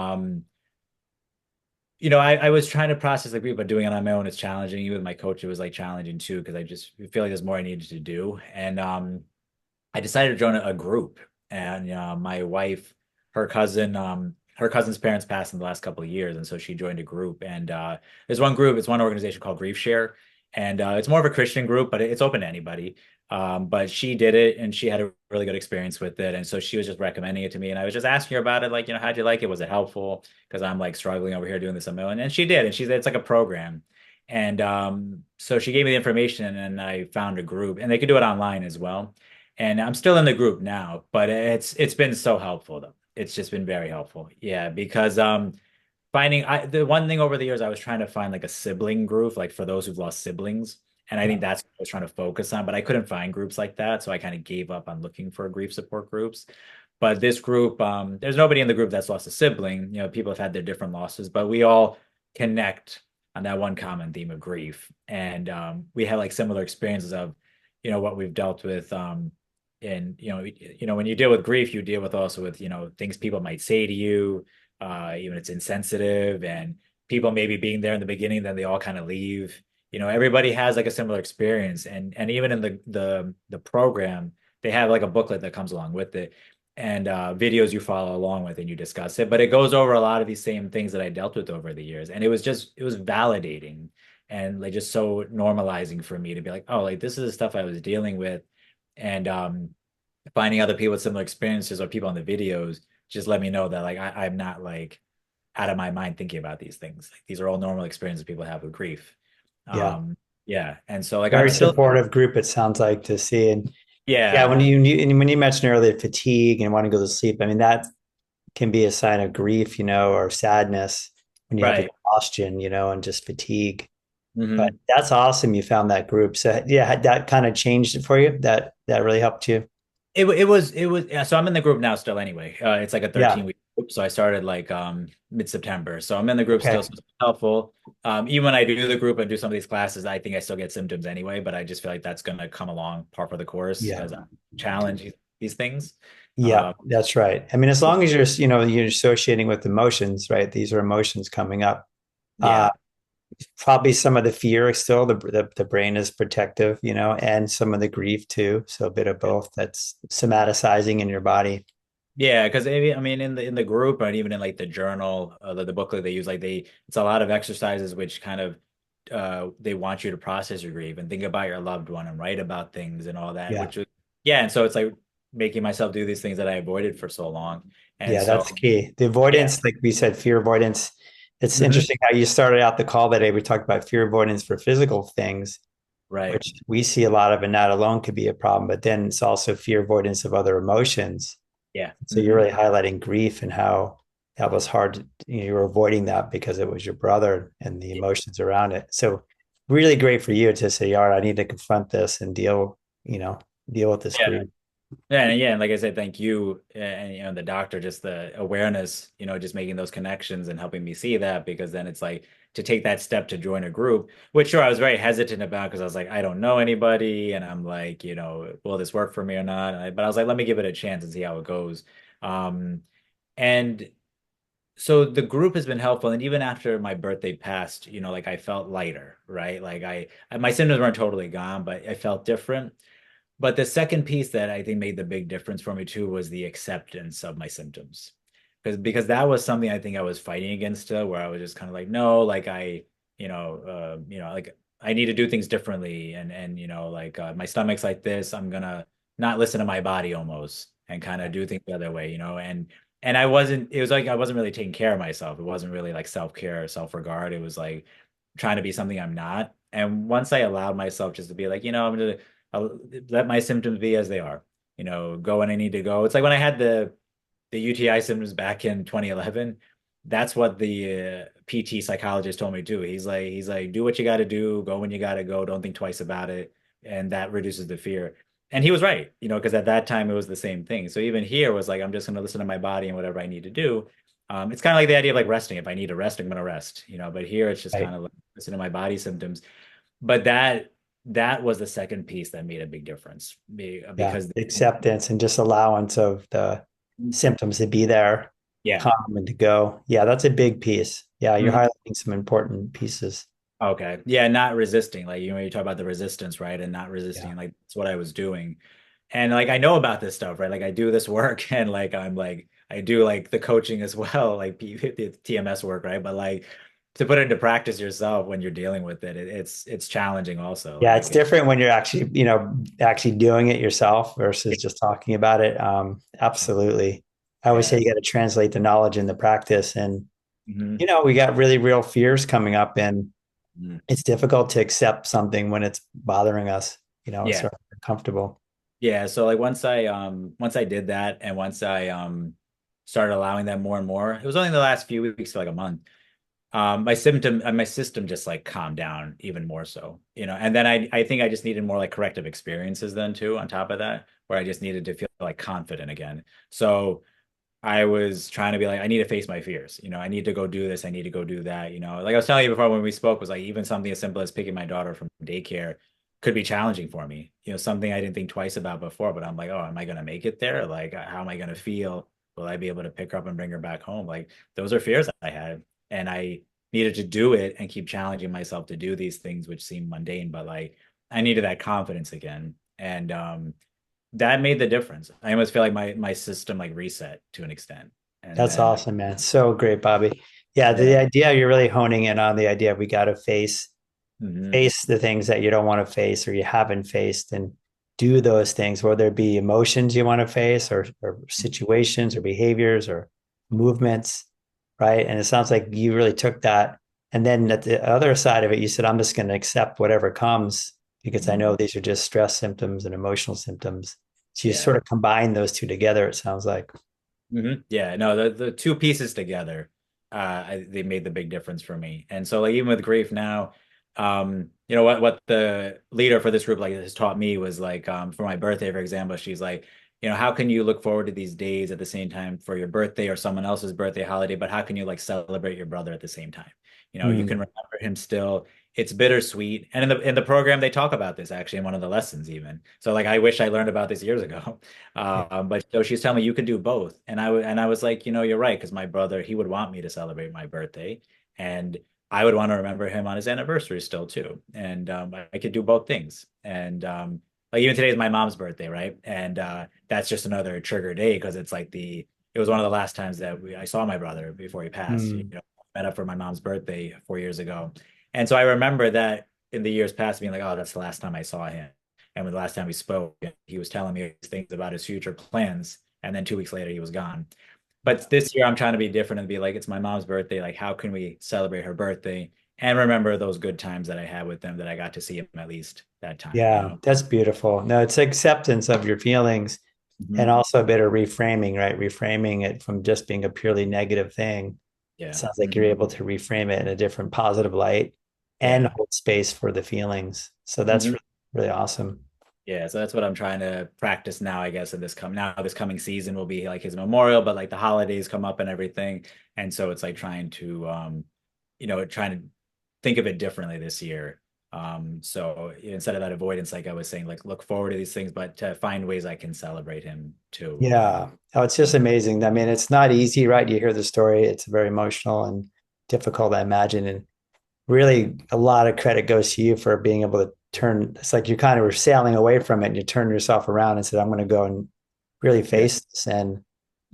I was trying to process the grief, but doing it on my own is challenging. Even with my coach, it was like challenging too, because I just feel like there's more I needed to do. And I decided to join a group. And my wife, her cousin's parents passed in the last couple of years, and so she joined a group. And there's one group, it's one organization called Grief Share, and it's more of a Christian group, but it's open to anybody. But she did it, and she had a really good experience with it, and so she was just recommending it to me, and I was just asking her about it, like, how'd you like it? Was it helpful? Because I'm like struggling over here doing this on my own, and she did, and she said it's like a program. And so she gave me the information, and I found a group, and they could do it online as well. And I'm still in the group now, but it's been so helpful though. It's just been very helpful. Yeah, because finding the one thing over the years I was trying to find like a sibling group, like for those who've lost siblings. And I Yeah. think that's what I was trying to focus on, but I couldn't find groups like that. So I kind of gave up on looking for grief support groups. But this group, there's nobody in the group that's lost a sibling. People have had their different losses, but we all connect on that one common theme of grief. And we have like similar experiences of, what we've dealt with. And when you deal with grief, you deal with also with, things people might say to you, even it's insensitive and people maybe being there in the beginning, then they all kind of leave. Everybody has like a similar experience. And even in the program, they have like a booklet that comes along with it and videos you follow along with and you discuss it. But it goes over a lot of these same things that I dealt with over the years. And it was validating and like just so normalizing for me to be like, oh, like this is the stuff I was dealing with. And finding other people with similar experiences or people on the videos just let me know that like I'm not like out of my mind thinking about these things. Like these are all normal experiences people have with grief. Yeah. Um, yeah. And so like I'm Very still, supportive group, it sounds like, to see. And yeah, yeah, when you mentioned earlier fatigue and wanting to go to sleep, I mean, that can be a sign of grief, or sadness when you have right. exhaustion, and just fatigue. But Hmm. that's awesome you found that group. So yeah, had that kind of changed it for you? That really helped you? It was yeah, so I'm in the group now still anyway. It's like a Yeah. 13-week group. So I started like mid-September. So I'm in the group still, Okay. so it's helpful. Even when I do the group and do some of these classes, I think I still get symptoms anyway, but I just feel like that's gonna come along par for the course Yeah. as I challenge these things. Yeah, Um, that's right. I mean, as long as you're associating with emotions, right? These are emotions coming up. Uh, yeah. Probably some of the fear is still the brain is protective, and some of the grief too. So a bit of both that's somaticizing in your body. Yeah, because I mean, in the group and even in like the journal, the booklet they use, like it's a lot of exercises which kind of they want you to process your grief and think about your loved one and write about things and all that, Yeah. which was yeah, and so it's like making myself do these things that I avoided for so long, and Yeah, so that's key. The yeah, avoidance, like we said, fear avoidance. It's hmm interesting how you started out the call today. We talked about fear avoidance for physical things, right, which we see a lot of, and that alone could be a problem. But then it's also fear avoidance of other emotions. yeah, So you're really highlighting grief and how that was hard. You were avoiding that because it was your brother and the emotions around it. So really great for you to say, all right, I need to confront this and you know, deal with this Yeah. grief. Yeah, and like I said, thank you and the doctor, just the awareness, just making those connections and helping me see that because then it's like to take that step to join a group, which sure I was very hesitant about because I was like, I don't know anybody, and I'm like, will this work for me or not? But I was like, let me give it a chance and see how it goes. Um, and so the group has been helpful, and even after my birthday passed, like I felt lighter, right? Like my symptoms weren't totally gone, but I felt different. But the second piece that I think made the big difference for me too was the acceptance of my symptoms. Because that was something I think I was fighting against where I was just kind of like, no, like like I need to do things differently and like my stomach's like this, I'm gonna not listen to my body almost and kind of do things the other way, and I wasn't it was like I wasn't really taking care of myself. It wasn't really like self-care or self-regard. It was like trying to be something I'm not. And once I allowed myself just to be like, I'll let my symptoms be as they are. Go when I need to go. It's like when I had the UTI symptoms back in 2011. That's what the PT psychologist told me too. He's like, do what you got to do, go when you got to go, don't think twice about it, and that reduces the fear. And he was right, because at that time it was the same thing. So even here was like, I'm just going to listen to my body and whatever I need to do. It's kind of like the idea of like resting. If I need to rest, I'm going to rest. But here it's just Right. kind of like listen to my body symptoms. But that was the second piece that made a big difference Yeah. because Acceptance and just allowance of the symptoms to be there, yeah. come and to go. Yeah, that's a big piece. Yeah, you're Mhm. highlighting some important pieces. Okay. Yeah, not resisting. Like you talk about the resistance, right? And not Yeah. resisting. Like that's what I was doing. And like I know about this stuff, right? Like I do this work and like I'm like I do like the coaching as well, like the TMS work, right? But like to put it into practice yourself when you're dealing with it, it's challenging also. Yeah, it's Like different when you're actually, actually doing it yourself versus just talking about it. Absolutely. I always say yeah. you got to translate the knowledge into practice. And, Hmm. we got really real fears coming up, and Hmm. it's difficult to accept something when it's bothering us, it's Yeah. sort of uncomfortable. Yeah, so like once I did that and once I started allowing that more and more, it was only the last few weeks to like a month. My system just like calmed down even more so, and then I think I just needed more like corrective experiences then too on top of that, where I just needed to feel like confident again. So I was trying to be like, I need to face my fears. I need to go do this. I need to go do that. Like I was telling you before when we spoke was like even something as simple as picking my daughter from daycare could be challenging for me. Something I didn't think twice about before, but I'm like, oh, am I going to make it there? Like, how am I going to feel? Will I be able to pick her up and bring her back home? Like those are fears I had. And I needed to do it and keep challenging myself to do these things, which seem mundane, but like I needed that confidence again. And that made the difference. I almost feel like my system like reset to an extent. And That's then awesome, man. So great, Bobby. Yeah, the yeah. idea you're really honing in on the idea we got to Hmm. face the things that you don't want to face or you haven't faced, and do those things, whether it be emotions you want to face or situations or behaviors or movements, right? And it sounds like you really took that. And then at the other side of it, you said, I'm just going to accept whatever comes because I know Hmm. these are just stress symptoms and emotional symptoms. So you Yeah. sort of combine those two together, it sounds like. Yeah, no, the two pieces together, they made the big difference for me. And so like even with grief now, what the leader for this group like has taught me was like for my birthday, for example, she's like, how can you look forward to these days at the same time for your birthday or someone else's birthday holiday, but how can you like celebrate your brother at the same time? You can Mm, remember him still. It's bittersweet. And in the program they talk about this actually in one of the lessons even. So like I wish I learned about this years ago. yeah. But so she's telling me you can do both, and I was like, you're right, because my brother he would want me to celebrate my birthday, and I would want to remember him on his anniversary still too, and I could do both things, and like even today is my mom's birthday, right? And that's just another trigger day because it was one of the last times that I saw my brother before he passed. Mm, Met up for my mom's birthday 4 years ago, and so I remember that in the years past being like, oh, that's the last time I saw him. And when the last time we spoke, he was telling me things about his future plans. And then 2 weeks later, he was gone. But this year, I'm trying to be different and be like, it's my mom's birthday. Like, how can we celebrate her birthday and remember those good times that I had with them that I got to see him at least that yeah, time? that's beautiful. No, it's acceptance of your feelings and Mhm. also a bit of reframing, right? Reframing it from just being a purely negative thing. It Yeah. sounds like you're Mhm. able to reframe it in a different positive light. and Yeah. hold space for the feelings. So that's Mhm. really, really awesome. Yeah, so that's what I'm trying to practice now, I guess, in this coming season will be like his memorial, but like the holidays come up and everything. And so it's like trying to trying to think of it differently this year. So instead of that avoidance, like I was saying, like look forward to these things, but to find ways I can celebrate him too. Yeah. Oh, it's just amazing. I mean, it's not easy, right? You hear the story, it's very emotional and difficult, I imagine. And really, a lot of credit goes to you for being able to turn. It's like you kind of were sailing away from it and you turned yourself around and said, I'm going to go and really Yeah. face this. And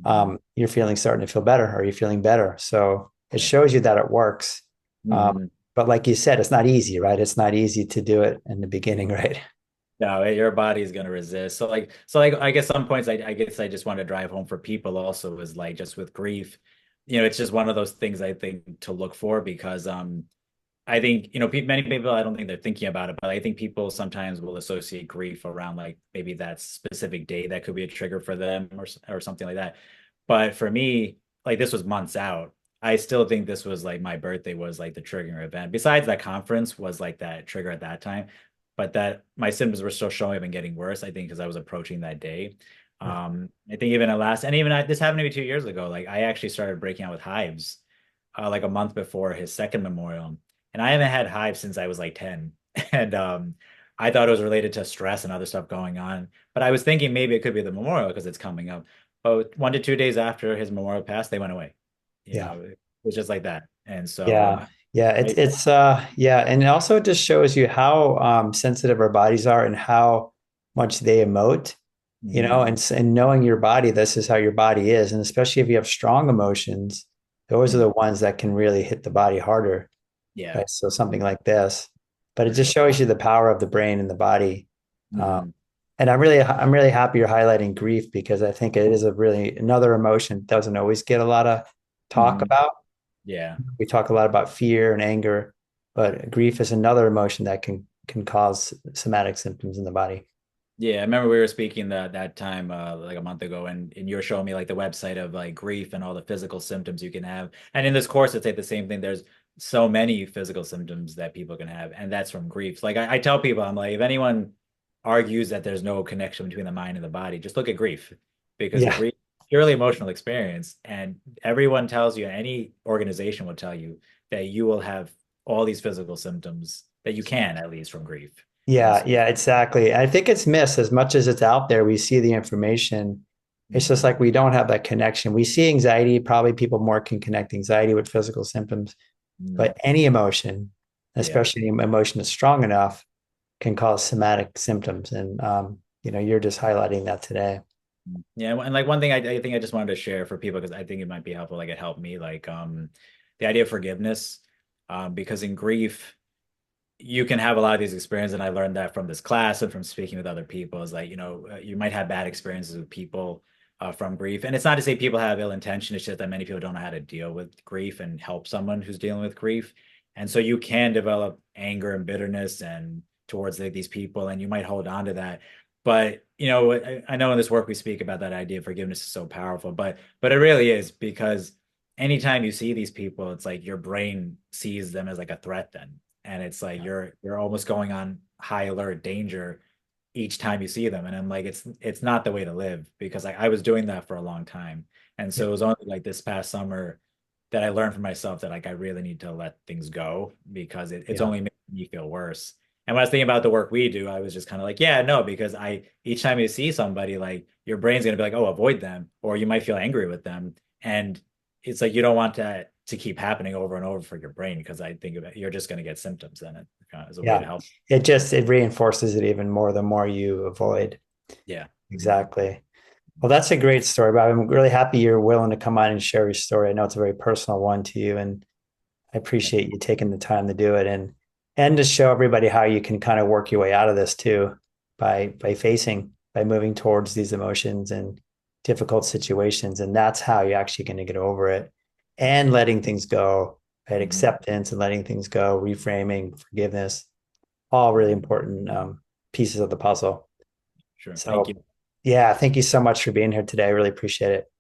Mhm. you're feeling starting to feel better or you're feeling better. So it Yeah. shows you that it works. Um, Mhm. but like you said, it's not easy, right? It's not easy to do it in the beginning, right? No, your body is gonna resist. So like I guess some points I guess I just want to drive home for people also is like just with grief, it's just one of those things I think to look for because I think many people I don't think they're thinking about it, but I think people sometimes will associate grief around like maybe that specific day that could be a trigger for them or something like that. But for me, like this was months out. I still think this was like my birthday was like the triggering event. Besides that conference was like that trigger at that time, but that my symptoms were still showing up and getting worse, I think, because I was approaching that day. Yeah. I think even at last, and even this happened to me 2 years ago. Like I actually started breaking out with hives, like a month before his second memorial, and I haven't had hives since I was like 10. And I thought it was related to stress and other stuff going on, but I was thinking maybe it could be the memorial because it's coming up. But 1 to 2 days after his memorial passed, they went away. Yeah. It was just like that. And so Yeah. Yeah. I, Yeah. And it also just shows you how sensitive our bodies are and how much they emote, mhm, and knowing your body, this is how your body is. And especially if you have strong emotions, those are mhm, the ones that can really hit the body harder. yeah, Right. So something like this, but it for just sure. shows you the power of the brain and the body. Uh, Mhm, and I'm really happy you're highlighting grief because I think it is a really another emotion that doesn't always get a lot of talk mhm, about. yeah. We talk a lot about fear and anger, but grief is another emotion that can cause somatic symptoms in the body. Yeah, I remember we were speaking that time like a month ago and you were showing me like the website of like grief and all the physical symptoms you can have. And in this course it's like the same thing. There's so many physical symptoms that people can have, and that's from grief. Like I tell people, I'm like, if anyone argues that there's no connection between the mind and the body, just look at grief because Yeah, grief is a purely emotional experience. And everyone tells you, any organization will tell you that you will have all these physical symptoms that you can at least from grief. And yeah, so yeah, exactly. I think it's missed as much as it's out there. We see the information. It's just mhm, like we don't have that connection. We see anxiety, probably people more can connect anxiety with physical symptoms, mhm, but any emotion, yeah. especially an emotion that's strong enough, can cause somatic symptoms. And you're just highlighting that today. Yeah, and like one thing I think I just wanted to share for people because I think it might be helpful, like it helped me, like the idea of forgiveness. Because in grief, you can have a lot of these experiences, and I learned that from this class and from speaking with other people, is like, you might have bad experiences with people from grief. And it's not to say people have ill intention, it's just that many people don't know how to deal with grief and help someone who's dealing with grief. And so you can develop anger and bitterness and towards these people, and you might hold on to that. But I know in this work we speak about that idea of forgiveness is so powerful, but it really is, because anytime you see these people, it's like your brain sees them as like a threat then, and it's like you're almost going on high alert danger each time you see them. And I'm like, it's not the way to live, because I was doing that for a long time. And Yeah, so it was only like this past summer that I learned for myself that like I really need to let things go, because it's yeah, only making me feel worse. And when I was thinking about the work we do, I was just kind of like, yeah, no, because I each time you see somebody, like your brain's gonna be like, oh, avoid them, or you might feel angry with them. And it's like you don't want that to keep happening over and over for your brain, because I think about you're just going to get symptoms, and it is a way yeah. to help. It reinforces it even more the more you avoid. Yeah. Mhm. Exactly. Well, that's a great story, Bob. I'm really happy you're willing to come on and share your story. I know it's a very personal one to you, and I appreciate you taking the time to do it and to show everybody how you can kind of work your way out of this too by moving towards these emotions and difficult situations. And that's how you're actually going to get over it and letting things go, right? Mhm. Acceptance and letting things go, reframing, forgiveness, all really Mhm. important pieces of the puzzle. Sure. Thank So, you. yeah, thank you so much for being here today. I really appreciate it.